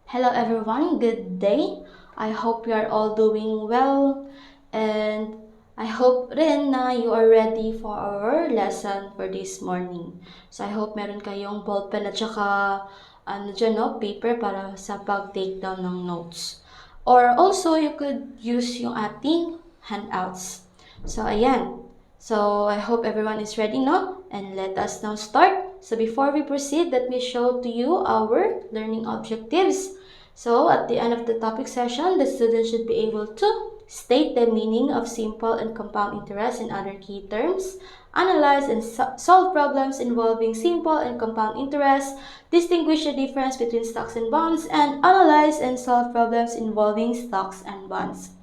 Hello everyone, good day. I hope you are all doing well and I hope rin na you are ready for our lesson for this morning. So I hope meron kayong ballpen at saka paper para sa pag-take down ng notes. Or also you could use yung ating handouts. So ayan. So I hope everyone is ready now and let us now start. So before we proceed, let me show to you our learning objectives. So, at the end of the topic session, the student should be able to state the meaning of simple and compound interest and other key terms, analyze and solve problems involving simple and compound interest, distinguish the difference between stocks and bonds, and analyze and solve problems involving stocks and bonds.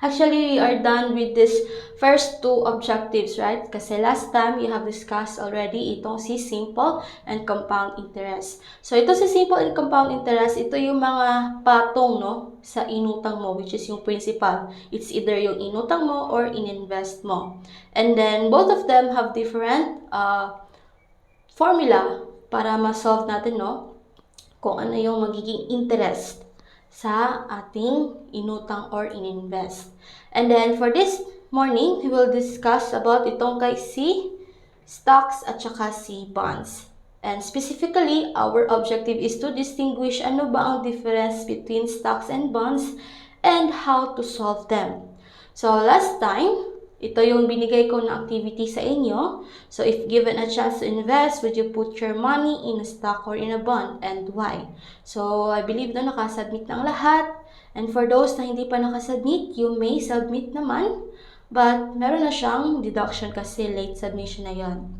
Actually, we are done with this first two objectives, right? Kasi last time, we have discussed already itong si simple and compound interest. So, ito si simple and compound interest, ito yung mga patong, no? Sa inutang mo, which is yung principal. It's either yung inutang mo or ininvest mo. And then, both of them have different formula para ma-solve natin, no? Kung ano yung magiging interest sa ating inutang or ininvest. And then for this morning, we will discuss about itong kay si stocks at saka si bonds. And specifically, our objective is to distinguish ano ba ang difference between stocks and bonds and how to solve them. So last time, ito yung binigay ko na activity sa inyo. So, if given a chance to invest, would you put your money in a stock or in a bond? And why? So, I believe na nakasubmit ng lahat. And for those na hindi pa nakasubmit, you may submit naman. But, meron na siyang deduction kasi late submission na yon.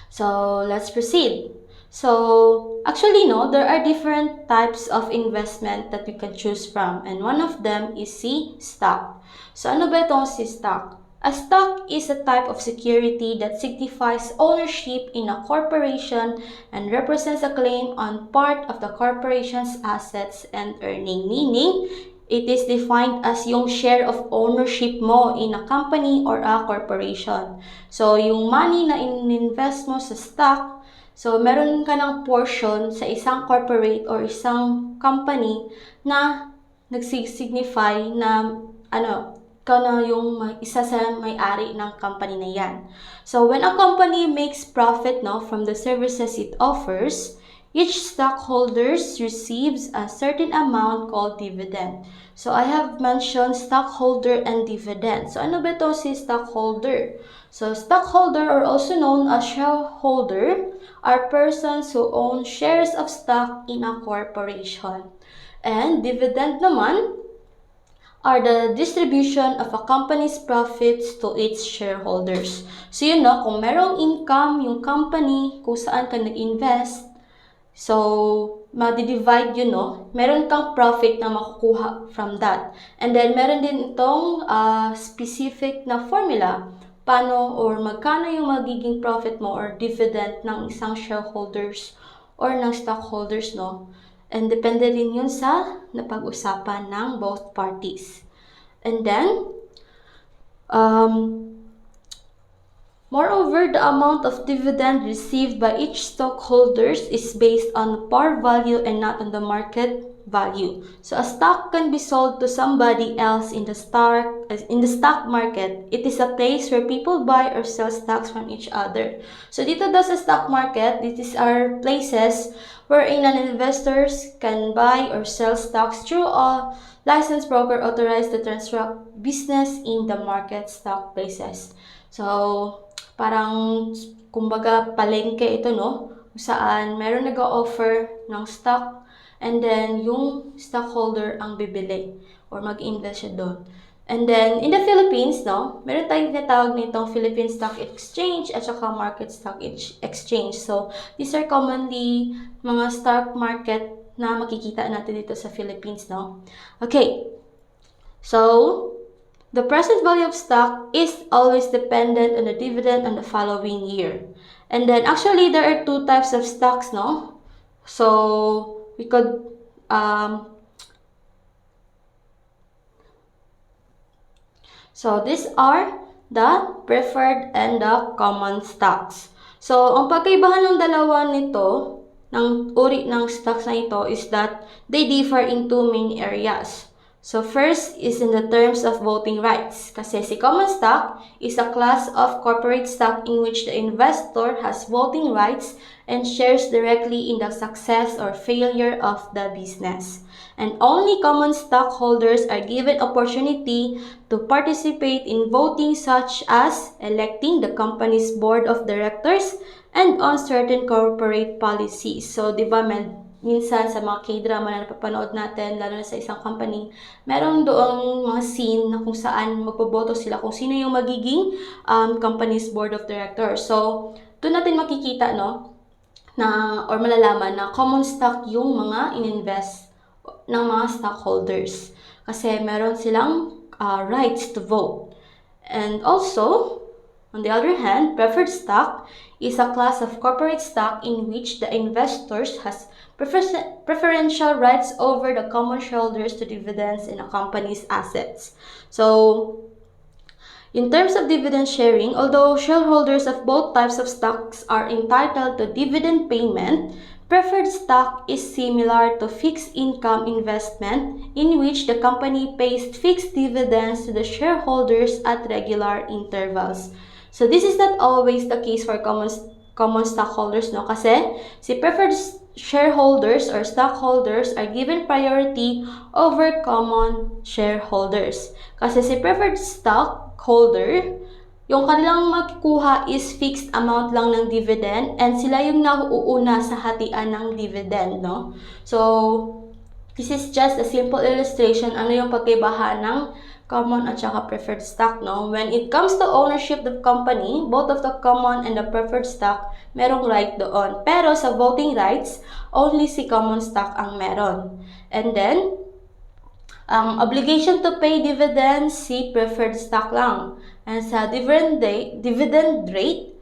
So, let's proceed. So, actually, no, there are different types of investment that we can choose from. And one of them is si stock. So, ano ba itong si stock? A stock is a type of security that signifies ownership in a corporation and represents a claim on part of the corporation's assets and earning. Meaning, it is defined as yung share of ownership mo in a company or a corporation. So, yung money na in-invest mo sa stock, so meron ka ng portion sa isang corporate or isang company na nagsisignify na ikaw na yung isa sa may-ari ng company na yan. So, when a company makes profit from the services it offers, each stockholders receives a certain amount called dividend. So, I have mentioned stockholder and dividend. So, ano ba ito si stockholder? So, stockholder or also known as shareholder are persons who own shares of stock in a corporation. And dividend naman are the distribution of a company's profits to its shareholders. So yun kung merong income yung company kung saan ka nag-invest, so ma-divide yun meron kang profit na makukuha from that. And then meron din itong specific na formula paano or magkano yung magiging profit mo or dividend ng isang shareholders or ng stockholders, And depende rin yun sa napag-usapan ng both parties. And then, moreover, the amount of dividend received by each stockholders is based on par value and not on the market value. So a stock can be sold to somebody else in the stock market. It is a place where people buy or sell stocks from each other. So dito daw sa stock market, these are places wherein an investors can buy or sell stocks through a licensed broker authorized to transact business in the market stock places. So, parang kumbaga palengke ito, kung saan meron nag-offer ng stock and then yung stockholder ang bibili or mag-invest siya doon. And then, in the Philippines, meron tayong tinatawag nitong Philippine Stock Exchange at saka Market Stock Exchange. So, these are commonly mga stock market na makikita natin dito sa Philippines, Okay. So, the present value of stock is always dependent on the dividend on the following year. And then, actually, there are two types of stocks, So, we could, so these are the preferred and the common stocks. So, ang pagkaibahan ng dalawa nito ng uri ng stocks na ito is that they differ in two main areas. So first is in the terms of voting rights. Kasi si common stock is a class of corporate stock in which the investor has voting rights and shares directly in the success or failure of the business. And only common stockholders are given opportunity to participate in voting, such as electing the company's board of directors and on certain corporate policies. So, di ba, minsan sa mga K-drama na napapanood natin, lalo na sa isang company, meron doong mga scene na kung saan magboboto sila kung sino yung magiging company's board of directors. So, doon natin makikita, no, na, or malalaman na common stock yung mga ininvest ng mga stockholders. Kasi meron silang rights to vote. And also, on the other hand, preferred stock is a class of corporate stock in which the investors has preferential rights over the common shareholders to dividends in a company's assets. So, in terms of dividend sharing, although shareholders of both types of stocks are entitled to dividend payment, preferred stock is similar to fixed income investment in which the company pays fixed dividends to the shareholders at regular intervals. So this is not always the case for common stockholders, no? Kasi si preferred shareholders or stockholders are given priority over common shareholders. Kasi si preferred stockholder, yung kanilang makukuha is fixed amount lang ng dividend and sila yung nauuna sa hatian ng dividend, no? So, this is just a simple illustration ano yung pagkaibahan ng common at saka preferred stock, no? When it comes to ownership of company, both of the common and the preferred stock, merong right doon. Pero sa voting rights, only si common stock ang meron. And then, obligation to pay dividends, si preferred stock lang. And sa dividend rate,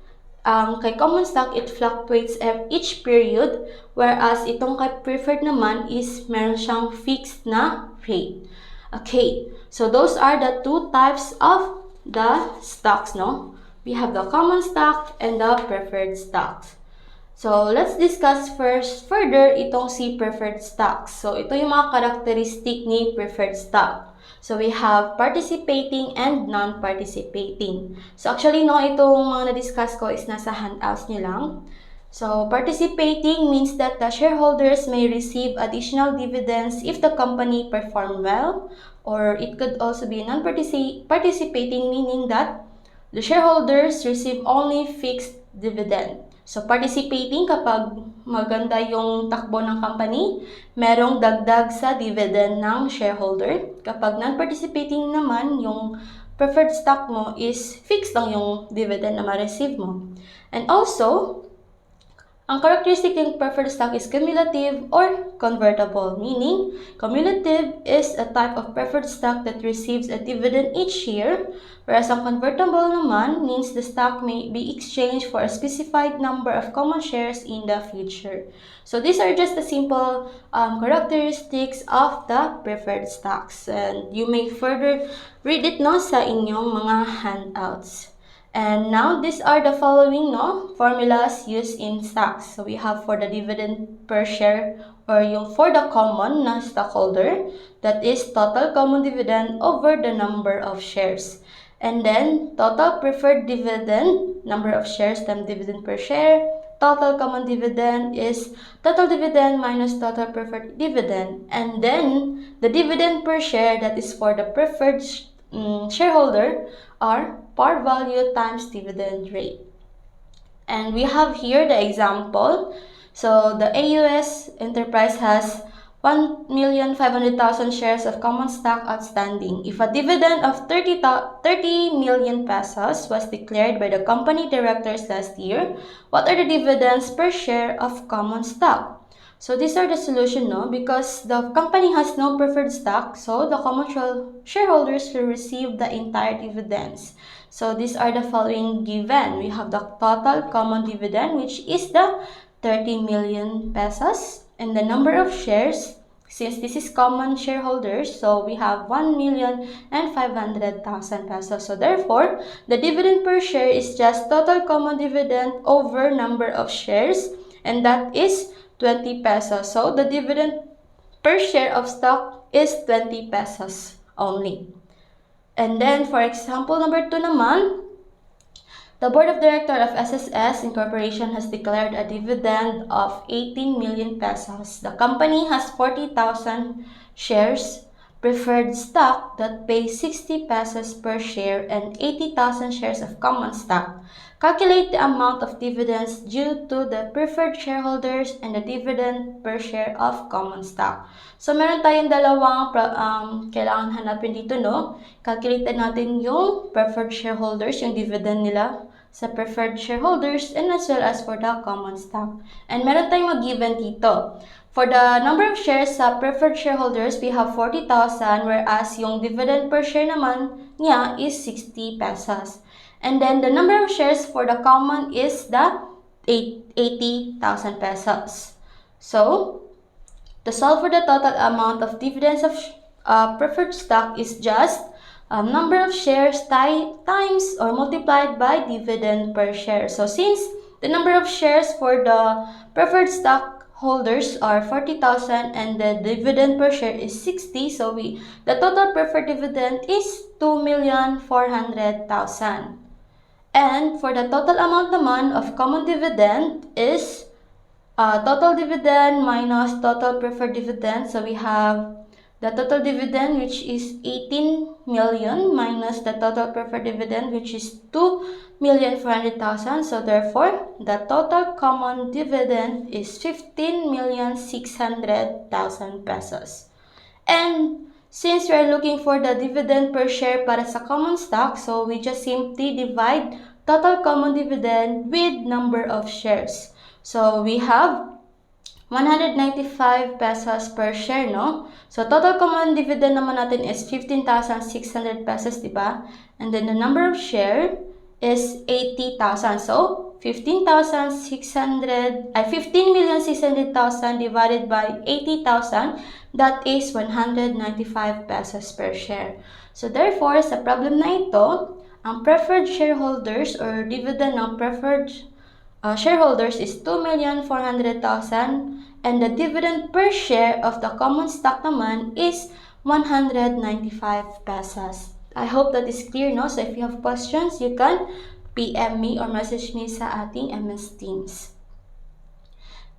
kay common stock, it fluctuates each period, whereas itong kay preferred naman is meron siyang fixed na rate. Okay, so those are the two types of the stocks, no? We have the common stock and the preferred stocks. So, let's discuss further itong si preferred stocks. So, ito yung mga karakteristik ni preferred stock. So, we have participating and non-participating. So, actually, no, itong mga na-discuss ko is nasa handouts nyo lang. So, participating means that the shareholders may receive additional dividends if the company performed well, or it could also be non-participating, meaning that the shareholders receive only fixed dividend. So, participating kapag maganda yung takbo ng company, merong dagdag sa dividend ng shareholder. Kapag non-participating naman, yung preferred stock mo is fixed lang yung dividend na ma-receive mo. And also, ang characteristic ng preferred stock is cumulative or convertible, meaning cumulative is a type of preferred stock that receives a dividend each year, whereas ang convertible naman means the stock may be exchanged for a specified number of common shares in the future. So these are just the simple characteristics of the preferred stocks, and you may further read it no sa inyong mga handouts. And now, these are the following formulas used in stocks. So, we have for the dividend per share or yung for the common na stockholder, that is total common dividend over the number of shares. And then, total preferred dividend, number of shares times dividend per share. Total common dividend is total dividend minus total preferred dividend. And then, the dividend per share, that is for the preferred shareholder, are par value times dividend rate. And we have here the example. So the AUS enterprise has 1,500,000 shares of common stock outstanding. If a dividend of 30 million pesos was declared by the company directors last year, what are the dividends per share of common stock? So these are the solution, because the company has no preferred stock, so the common shareholders will receive the entire dividends. So these are the following given. We have the total common dividend, which is the 30 million pesos, and the number of shares, since this is common shareholders, so we have 1,500,000 pesos. So therefore, the dividend per share is just total common dividend over number of shares, and that is 20 pesos. So, the dividend per share of stock is 20 pesos only. And then, for example, number 2 naman, the Board of Directors of SSS Incorporation has declared a dividend of 18 million pesos. The company has 40,000 shares preferred stock that pay 60 pesos per share and 80,000 shares of common stock. Calculate the amount of dividends due to the preferred shareholders and the dividend per share of common stock. So, meron tayong dalawang kailangan hanapin dito, no? Calculate natin yung preferred shareholders, yung dividend nila sa preferred shareholders and as well as for the common stock. And meron tayong mag-given dito. For the number of shares sa preferred shareholders, we have 40,000 whereas yung dividend per share naman niya is 60 pesos. And then the number of shares for the common is the 80,000 pesos. So, to solve for the total amount of dividends of preferred stock is just number of shares times or multiplied by dividend per share. So, since the number of shares for the preferred stock holders are 40,000 and the dividend per share is 60, so the total preferred dividend is 2,400,000. And for the total amount naman of common dividend is total dividend minus total preferred dividend. So we have the total dividend, which is 18 million, minus the total preferred dividend, which is 2,400,000. So therefore, the total common dividend is 15,600,000 pesos. And since we are looking for the dividend per share para sa common stock, so we just simply divide total common dividend with number of shares. So we have 195 pesos per share, no? So, total common dividend naman natin is 15,600 pesos, diba? And then, the number of share is 80,000. So, 15,600,000 divided by 80,000, that is 195 pesos per share. So, therefore, sa problem na ito, ang preferred shareholders or dividend ng preferred shareholders is 2,400,000 and the dividend per share of the common stock naman is 195 pesos. I hope that is clear, no? So if you have questions, you can PM me or message me sa ating MS Teams.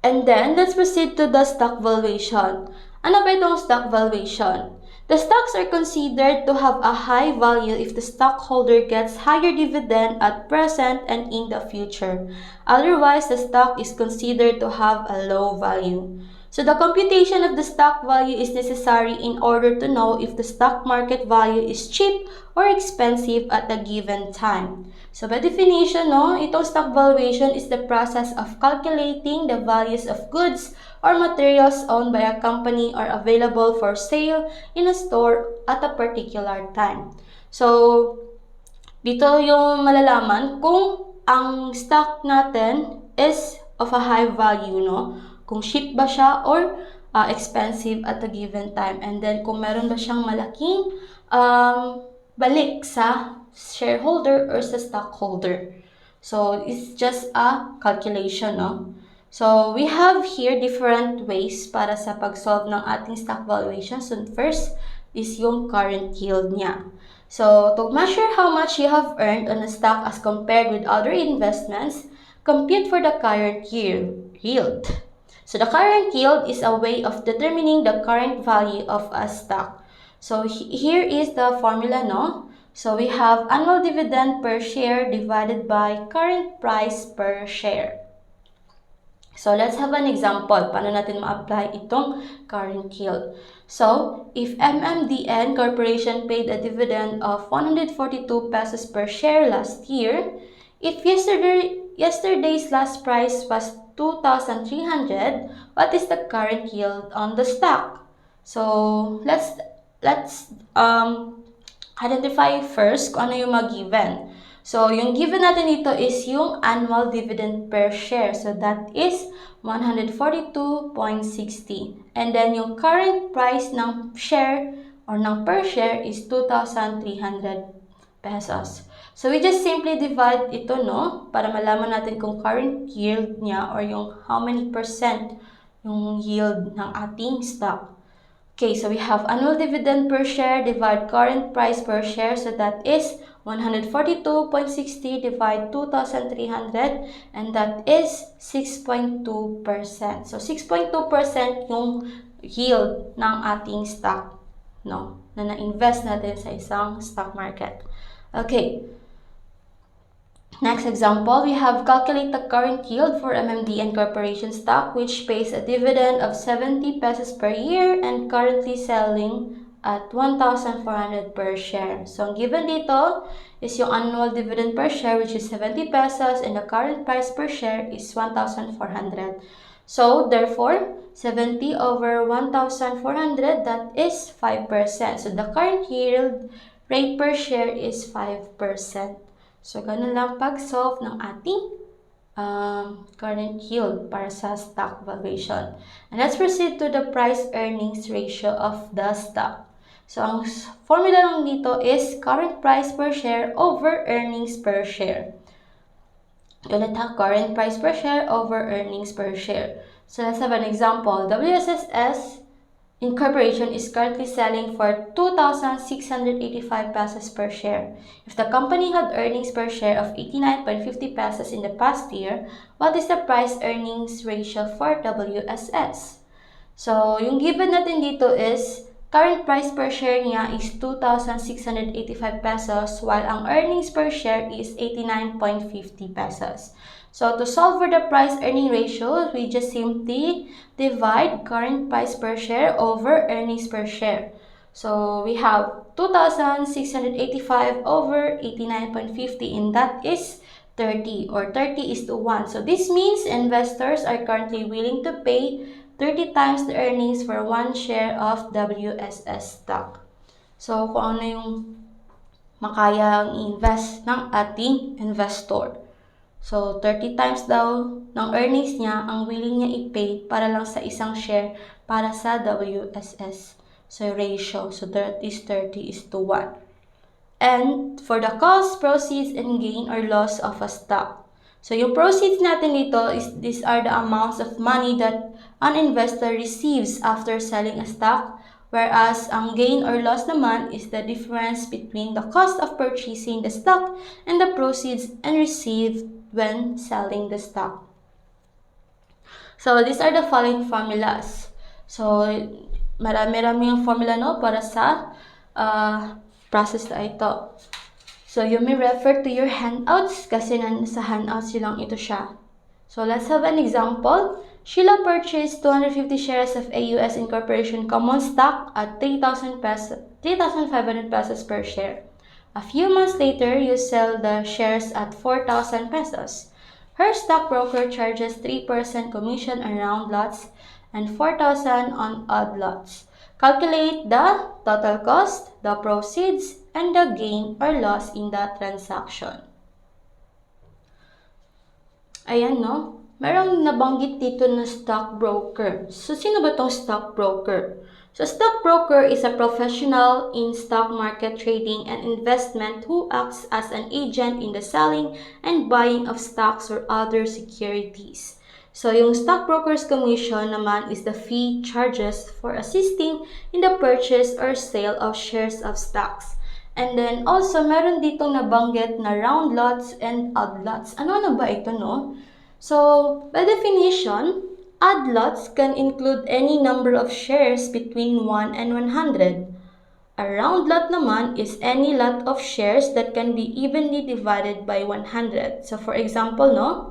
And then, let's proceed to the stock valuation. Ano ba itong stock valuation? The stocks are considered to have a high value if the stockholder gets higher dividend at present and in the future. Otherwise, the stock is considered to have a low value. So the computation of the stock value is necessary in order to know if the stock market value is cheap or expensive at a given time. So by definition, no, itong stock valuation is the process of calculating the values of goods or materials owned by a company or available for sale in a store at a particular time. So, dito yung malalaman kung ang stock natin is of a high value, no? Kung cheap ba siya or expensive at a given time. And then, kung meron ba siyang malaking balik sa shareholder or sa stockholder. So, it's just a calculation, no? So, we have here different ways para sa pag-solve ng ating stock valuation. So, first is yung current yield niya. So, to measure how much you have earned on a stock as compared with other investments, compute for the current yield. So, the current yield is a way of determining the current value of a stock. So, here is the formula, no? So, we have annual dividend per share divided by current price per share. So, let's have an example. Paano natin ma-apply itong current yield? So, if MMDN Corporation paid a dividend of 142 pesos per share last year, if yesterday's last price was 2,300, what is the current yield on the stock? So, let's identify first kung ano yung mag-given. So, yung given natin dito is yung annual dividend per share. So, that is 142.60. And then, yung current price ng share or ng per share is 2,300 pesos. So, we just simply divide ito, no? Para malaman natin kung current yield niya or yung how many percent yung yield ng ating stock. Okay, so we have annual dividend per share divide current price per share. So that is 142.60 divide 2,300 and that is 6.2%. So 6.2% yung yield ng ating stock, no, na na-invest natin sa isang stock market. Okay. Next example, we have calculate the current yield for MMDN Corporation stock which pays a dividend of 70 pesos per year and currently selling at 1,400 per share. So, ang given dito is yung annual dividend per share which is 70 pesos and the current price per share is 1,400. So, therefore, 70 over 1,400, that is 5%. So, the current yield rate per share is 5%. So, ganun lang pag-solve ng ating current yield para sa stock valuation. And let's proceed to the price-earnings ratio of the stock. So, ang formula lang dito is current price per share over earnings per share. Ulit ha, current price per share over earnings per share. So, let's have an example. WSS Incorporation is currently selling for 2,685 pesos per share. If the company had earnings per share of 89.50 pesos in the past year, what is the price-earnings ratio for WSS? So, yung given natin dito is current price per share niya is 2,685 pesos while ang earnings per share is 89.50 pesos. So, to solve for the price-earning ratio, we just simply divide current price per share over earnings per share. So, we have 2,685 over 89.50 and that is 30 or 30 is to 1. So, this means investors are currently willing to pay 30 times the earnings for 1 share of WSS stock. So, kung ano yung makayang invest ng ating investor. So, 30 times daw ng earnings niya ang willing niya i-pay para lang sa isang share para sa WSS. So, ratio. So, that is 30 is to 1. And for the cost, proceeds, and gain or loss of a stock. So, yung proceeds natin dito is these are the amounts of money that an investor receives after selling a stock, whereas ang gain or loss naman is the difference between the cost of purchasing the stock and the proceeds and received when selling the stock. So, these are the following formulas. So, marami-rami yung formula no para sa process na ito. So, you may refer to your handouts kasi sa handouts lang ito siya. So, let's have an example. Sheila purchased 250 shares of AUS Incorporation common stock at 3,500 pesos per share. A few months later, you sell the shares at 4,000 pesos. Her stockbroker charges 3% commission on round lots and 4,000 on odd lots. Calculate the total cost, the proceeds, and the gain or loss in that transaction. Ayan, no? Merong nabanggit dito na stockbroker. So, sino ba tong stockbroker? So, stockbroker is a professional in stock market trading and investment who acts as an agent in the selling and buying of stocks or other securities. So, yung stockbroker's commission naman is the fee charges for assisting in the purchase or sale of shares of stocks. And then, also, meron ditong nabanggit na round lots and odd lots. Ano na ba ito, no? So, by definition, odd lots can include any number of shares between 1 and 100. A round lot naman is any lot of shares that can be evenly divided by 100. So, for example, no,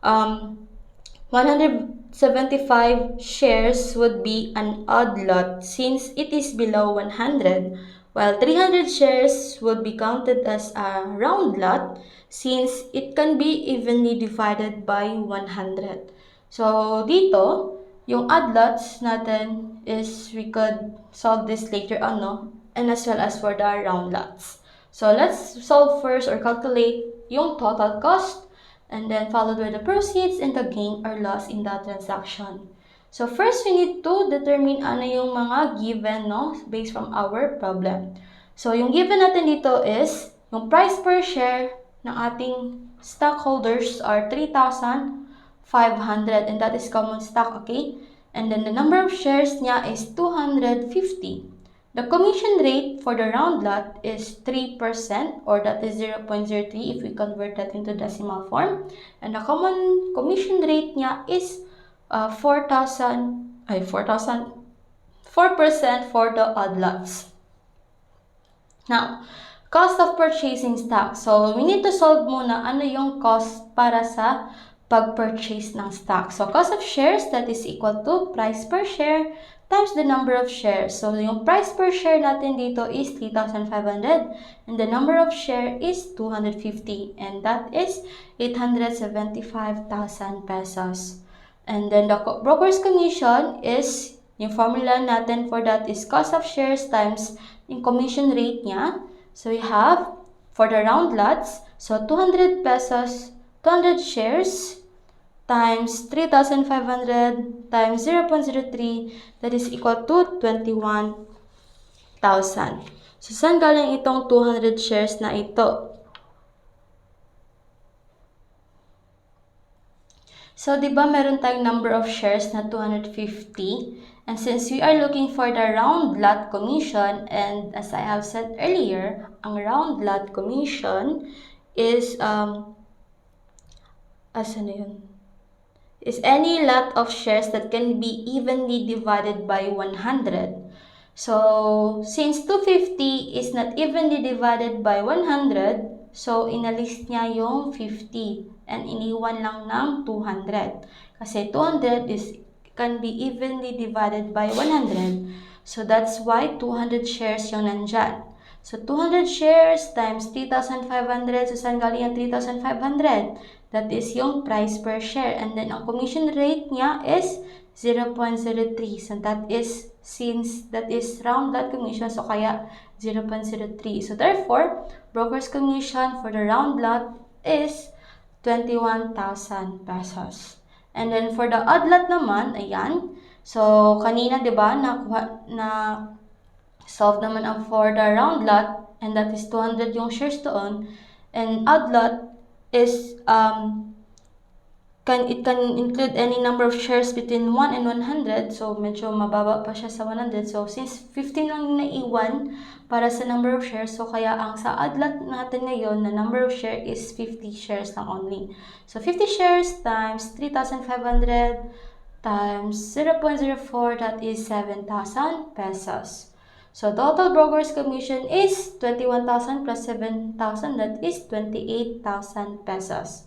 175 shares would be an odd lot since it is below 100, while 300 shares would be counted as a round lot since it can be evenly divided by 100. So, dito, yung odd lots natin is we could solve this later on, no? And as well as for the round lots. So, let's solve first or calculate yung total cost and then followed by the proceeds and the gain or loss in that transaction. So, first, we need to determine ano yung mga given, no? Based from our problem. So, yung given natin dito is yung price per share ng ating stockholders are 3,500 and that is common stock, okay? And then the number of shares niya is 250. The commission rate for the round lot is 3%, or that is 0.03 if we convert that into decimal form. And the common commission rate niya is 4% for the odd lots. Now, cost of purchasing stock. So, we need to solve muna ano yung cost para sa pag-purchase ng stock. So, cost of shares, that is equal to price per share times the number of shares. So, yung price per share natin dito is 3,500 and the number of share is 250 and that is 875,000 pesos. And then the broker's commission is, yung formula natin for that is cost of shares times yung commission rate niya. So, we have, for the round lots, so 200 pesos, 200 shares times 3,500 times 0.03, that is equal to 21,000. So, saan galing itong 200 shares na ito? So, di ba meron tayong number of shares na 250? And since we are looking for the round lot commission, and as I have said earlier, ang round lot commission is, is any lot of shares that can be evenly divided by 100. So, since 250 is not evenly divided by 100, so inalist niya yung 50 and iniwan lang ng 200. Kasi 200 can be evenly divided by 100. So, that's why 200 shares yung nandyan. So, 200 shares times 3,500. So, saan galing yung 3,500? That is yung price per share. And then, ang commission rate niya is 0.03. So, that is, since that is round lot commission, so kaya 0.03. So, therefore, broker's commission for the round lot is 21,000 pesos. And then, for the odd lot naman, ayan. So, kanina, di ba, solve naman ang for the round lot, and that is 200 yung shares doon. And odd lot is, it can include any number of shares between 1 and 100. So, medyo mababa pa siya sa 100. So, since 15 lang naiwan para sa number of shares, so kaya ang sa odd lot natin ngayon na number of share is 50 shares lang only. So, 50 shares times 3,500 times 0.04, that is 7,000 pesos. So, total broker's commission is 21,000 plus 7,000, that is 28,000 pesos.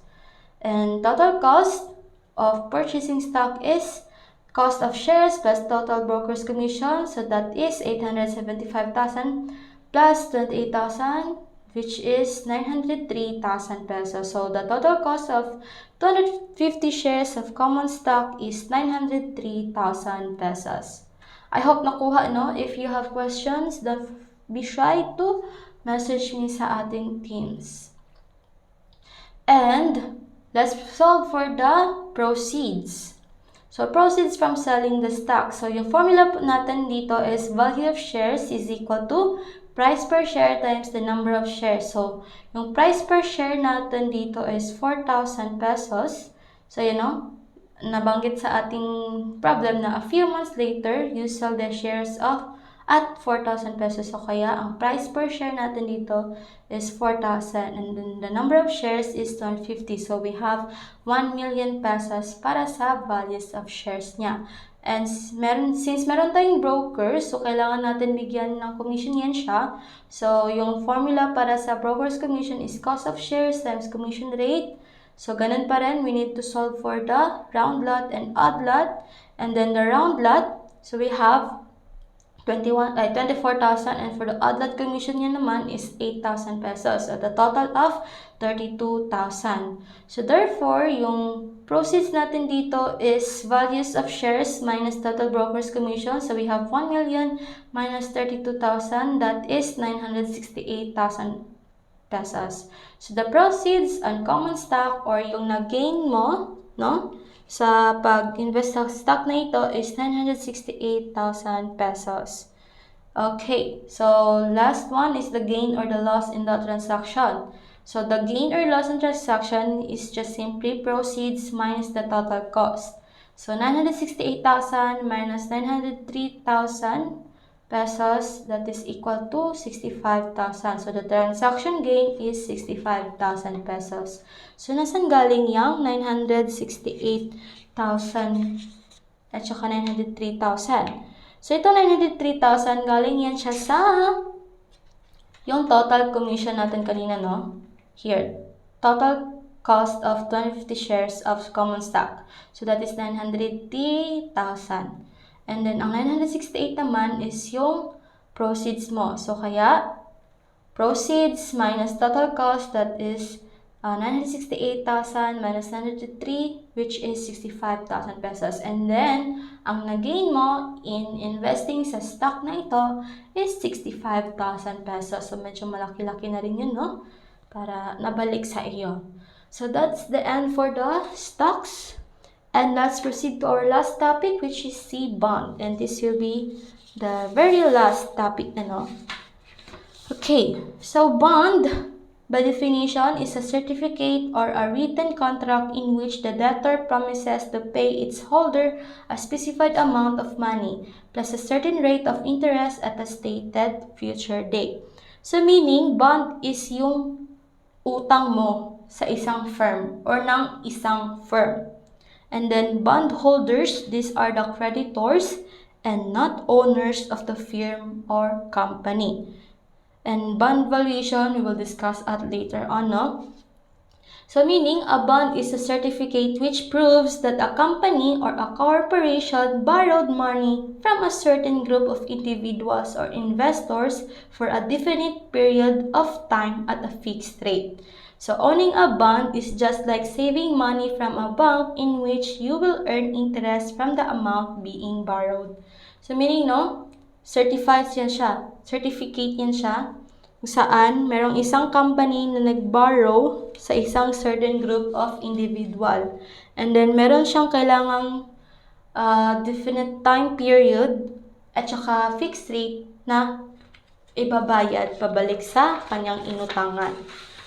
And total cost of purchasing stock is cost of shares plus total broker's commission. So that is 875,000 plus 28,000, which is 903,000 pesos. So the total cost of 250 shares of common stock is 903,000 pesos. I hope nakuha, no? If you have questions, don't be shy to message me sa ating teams. And let's solve for the proceeds. So, proceeds from selling the stock. So, yung formula natin dito is value of shares is equal to price per share times the number of shares. So, yung price per share natin dito is 4,000 pesos. So, nabanggit sa ating problem na a few months later, you sell the shares at 4,000 pesos. So, kaya ang price per share natin dito is 4,000 and then the number of shares is 250. So, we have 1 million pesos para sa values of shares niya. And since meron tayong brokers, so kailangan natin bigyan ng commission yan siya. So, yung formula para sa broker's commission is cost of shares times commission rate. So, ganun pa rin, we need to solve for the round lot and odd lot. And then the round lot, so we have 24,000, and for the odd lot commission niya naman is 8,000 pesos. So, the total of 32,000. So, therefore, yung proceeds natin dito is values of shares minus total broker's commission. So, we have 1 million minus 32,000, that is 968,000 pesos. So, the proceeds on common stock or yung na-gain mo, no? Sa pag-invest sa stock na ito is 968,000 pesos. Okay, so last one is the gain or the loss in the transaction. So the gain or loss in transaction is just simply proceeds minus the total cost. So 968,000 minus 903,000 pesos, that is equal to 65,000. So the transaction gain is 65,000 pesos. So nasan galing yung 968,000 at saka 903,000? So ito 903,000 galing yan siya sa yung total commission natin kanina, no? Here, total cost of 250 shares of common stock. So that is 903,000. And then, ang 968 naman is yung proceeds mo. So, kaya, proceeds minus total cost, that is 968,000 minus 903, which is 65,000 pesos. And then, ang nagain mo in investing sa stock na ito is 65,000 pesos. So, medyo malaki-laki na rin yun, no? Para nabalik sa iyo. So, that's the end for the stocks. And let's proceed to our last topic, which is C, bond. And this will be the very last topic na, no? Okay, so bond, by definition, is a certificate or a written contract in which the debtor promises to pay its holder a specified amount of money, plus a certain rate of interest at a stated future date. So, meaning, bond is yung utang mo sa isang firm or ng isang firm. And then bondholders, these are the creditors and not owners of the firm or company. And bond valuation, we will discuss at later on, no? So meaning, a bond is a certificate which proves that a company or a corporation borrowed money from a certain group of individuals or investors for a definite period of time at a fixed rate. So owning a bond is just like saving money from a bank in which you will earn interest from the amount being borrowed. So meaning, no, certified yan siya. Certificate yan siya kung saan merong isang company na nag-borrow sa isang certain group of individual. And then meron siyang kailangang definite time period at saka fixed rate na ibabayad pabalik sa kanyang inutangan.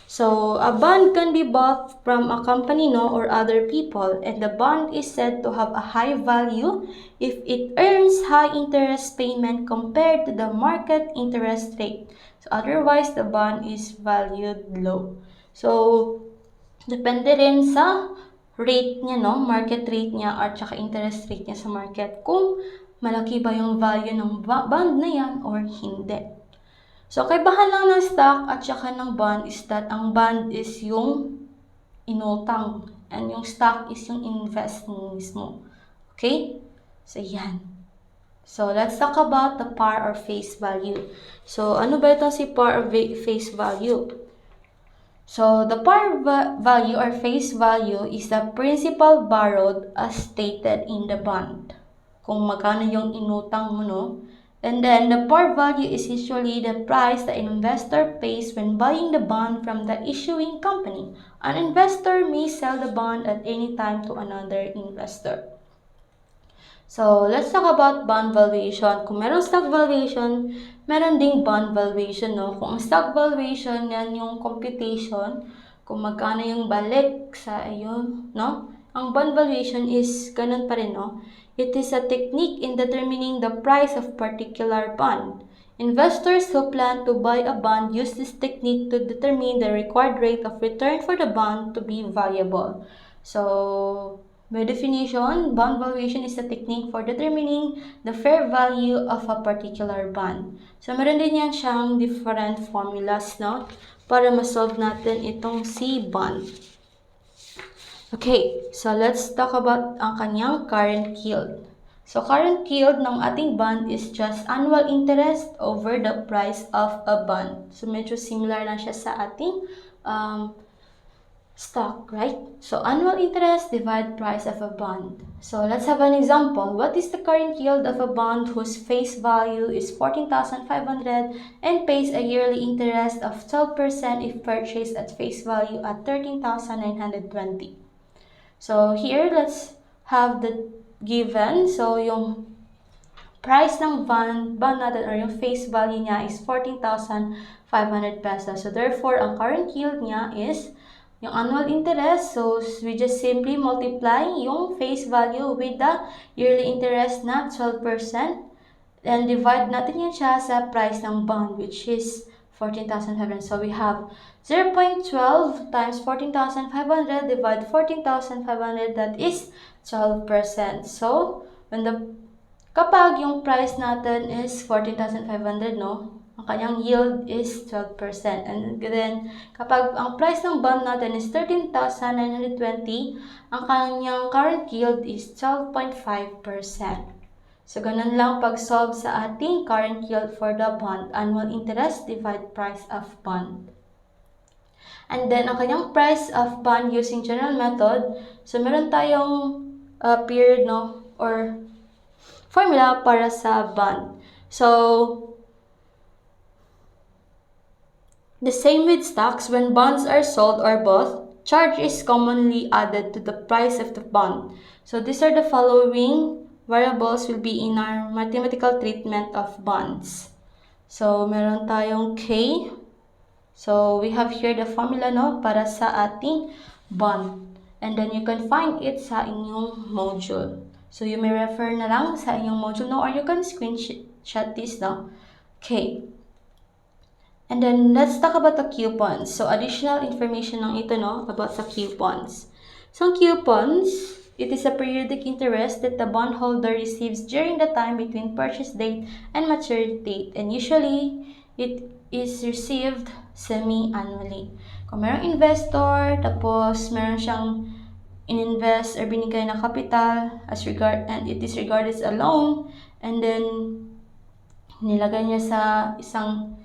So, a bond can be bought from a company, no, or other people, and the bond is said to have a high value if it earns high interest payment compared to the market interest rate. So, otherwise, the bond is valued low. So, depende rin sa rate niya, no, market rate niya at saka interest rate niya sa market, kung malaki ba yung value ng bond na yan or hindi. So, kaibahan lang ng stock at saka ng bond is that ang bond is yung inutang and yung stock is yung investment mismo. Okay? So, yan. So, let's talk about the par or face value. So, ano ba itong si par or face value? So, the par value or face value is the principal borrowed as stated in the bond. Kung magkano yung inutang mo, no? And then, the par value is usually the price the investor pays when buying the bond from the issuing company. An investor may sell the bond at any time to another investor. So, let's talk about bond valuation. Kung meron stock valuation, meron ding bond valuation, no? Kung stock valuation, yan yung computation, kung magkano yung balik sa ayun, no? Ang bond valuation is ganun pa rin, no? It is a technique in determining the price of particular bond. Investors who plan to buy a bond use this technique to determine the required rate of return for the bond to be valuable. So, by definition, bond valuation is a technique for determining the fair value of a particular bond. So, meron din yan siyang different formulas, no? Para ma-solve natin itong C bond. Okay, so let's talk about ang kanyang current yield. So, current yield ng ating bond is just annual interest over the price of a bond. So, medyo similar lang siya sa ating stock, right? So, annual interest divide price of a bond. So, let's have an example. What is the current yield of a bond whose face value is 14,500 and pays a yearly interest of 12% if purchased at face value at 13,920? So, here, let's have the given. So, yung price ng bond natin or yung face value niya is 14,500 pesos. So, therefore, ang current yield niya is yung annual interest. So, we just simply multiply yung face value with the yearly interest na 12%. And divide natin yan siya sa price ng bond, which is 14,500. So, we have 0.12 times 14,500 divide 14,500, that is 12%. So, kapag yung price natin is 14,500, no, ang kanyang yield is 12%. And then, kapag ang price ng bond natin is 13,920, ang kanyang current yield is 12.5%. So, ganun lang pag-solve sa ating current yield for the bond. Annual interest divide price of bond. And then, ang kanyang price of bond using general method. So, meron tayong period, no, or formula para sa bond. So, the same with stocks. When bonds are sold or both, charge is commonly added to the price of the bond. So, these are the following variables will be in our mathematical treatment of bonds. So, meron tayong K. So, we have here the formula, no, para sa ating bond. And then, you can find it sa inyong module. So, you may refer na lang sa inyong module, no, or you can screenshot this, no. Okay. And then, let's talk about the coupons. So, additional information ng ito, no, about sa coupons. So, coupons, it is a periodic interest that the bondholder receives during the time between purchase date and maturity date. And usually, it is received semi-annually. Kung merong investor, tapos meron siyang ininvest or binigay na capital and it is regarded as a loan, and then nilagay niya sa isang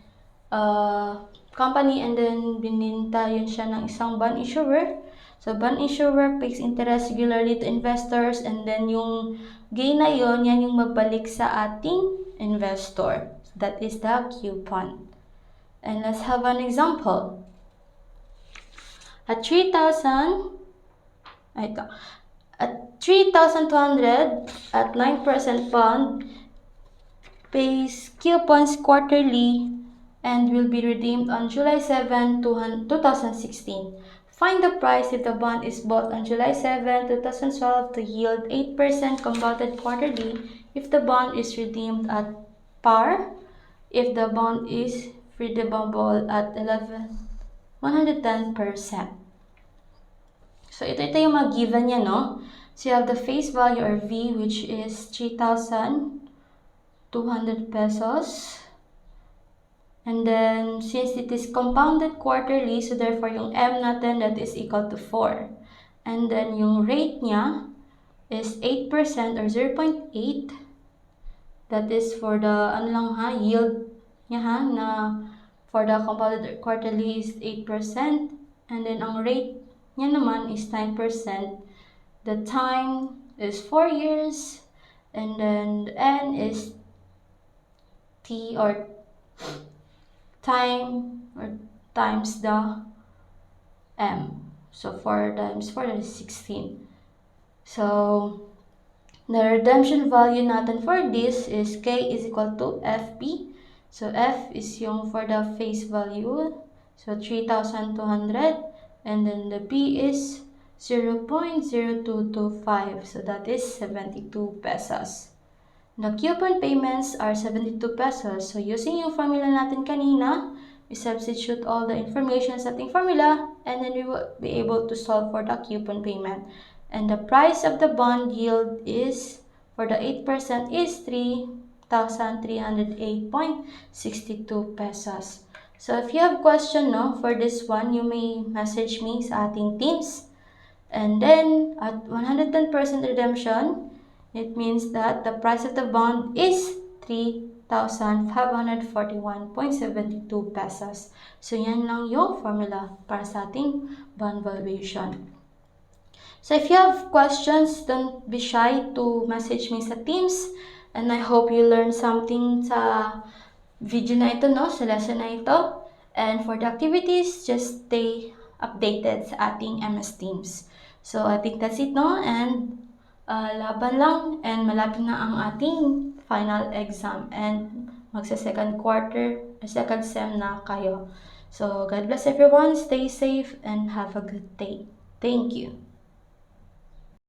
company, and then bininta yun siya ng isang bond issuer. So, bond issuer pays interest regularly to investors, and then yung gain na yun, yan yung magbalik sa ating investor. So, that is the coupon. And let's have an example. At 3,200 at 9% bond pays coupons quarterly and will be redeemed on July 7, 2016. Find the price if the bond is bought on July 7, 2012 to yield 8% compounded quarterly if the bond is redeemed at par, if the bond is redeemable at 110%. So, ito yung mga given niya, no? So, you have the face value or V, which is 3,200 pesos. And then, since it is compounded quarterly, so therefore, yung M natin, that is equal to 4. And then, yung rate niya is 8% or 0.8. That is for the, yield niya, na for the compounded quarterly is 8%. And then, ang rate niya naman is 9%. The time is 4 years. And then, the N is T or time or times the M. So 4 times 4, that is 16. So the redemption value natin for this is K is equal to FP. So F is yung for the face value. So 3,200. And then the P is 0.0225. So that is 72 pesos. The coupon payments are 72 pesos. So, using yung formula natin kanina, we substitute all the information sa ating formula, and then we will be able to solve for the coupon payment. And the price of the bond yield is, for the 8%, is 3,308.62 pesos. So, if you have question, no, for this one, you may message me sa ating teams. And then, at 110% redemption, it means that the price of the bond is 3,541.72 pesos. So, yan lang yung formula para sa ating bond valuation. So, if you have questions, don't be shy to message me sa Teams. And I hope you learned something sa video na ito, no? Sa lesson na ito. And for the activities, just stay updated sa ating MS Teams. So, I think that's it, no? And laban lang, and malapit na ang ating final exam, and magsa second quarter, second sem na kayo. So God bless everyone, stay safe, and have a good day. Thank you.